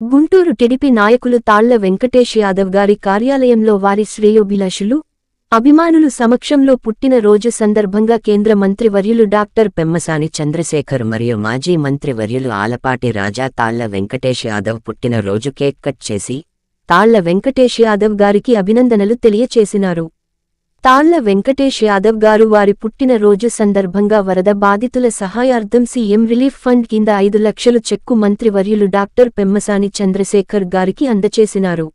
Guntur TDP నాయకులు తాళ్ల వెంకటేష్ యాదవ్ గారి కార్యాలయంలో వారి శ్రేయోభిలాషులు, అభిమానులు సమక్షంలో పుట్టిన రోజు సందర్భంగా కేంద్ర మంత్రివర్యులు డాక్టర్ పెమ్మసాని చంద్రశేఖర్ మరియు మాజీ మంత్రివర్యులు ఆలపాటి రాజా తాళ్ల వెంకటేష్ యాదవ్ పుట్టిన రోజు కేక్ కట్ చేసి, తాళ్ల వెంకటేష్ యాదవ్ గారికి అభినందనలు తెలియచేసినారు. తాళ్ల వెంకటేష్ యాదవ్ గారు వారి పుట్టిన రోజు సందర్భంగా వరద బాధితుల సహాయార్థం సీఎం రిలీఫ్ ఫండ్ కింద 5 లక్షలు చెక్కు మంత్రివర్యులు డాక్టర్ పెమ్మసాని చంద్రశేఖర్ గారికి అందచేసినారు.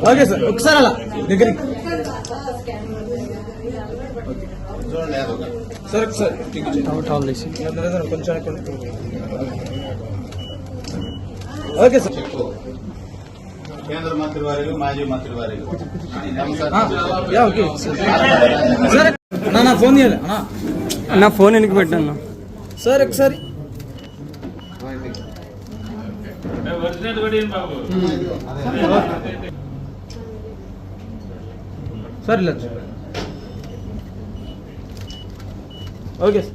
ఓకే సార్, ఒకసారి అలా దగ్గరికి సార్ సార్ కొంచెం ఓకే సార్. కేంద్ర మంత్రి వారిలు మాజీ మంత్రి వారిలు ఓకే సార్. నా ఫోన్ చేయాలి నా ఫోన్ ఎందుకు పెట్టాను సార్ ఒకసారి. సార్ ఇలా ఓకే సార్.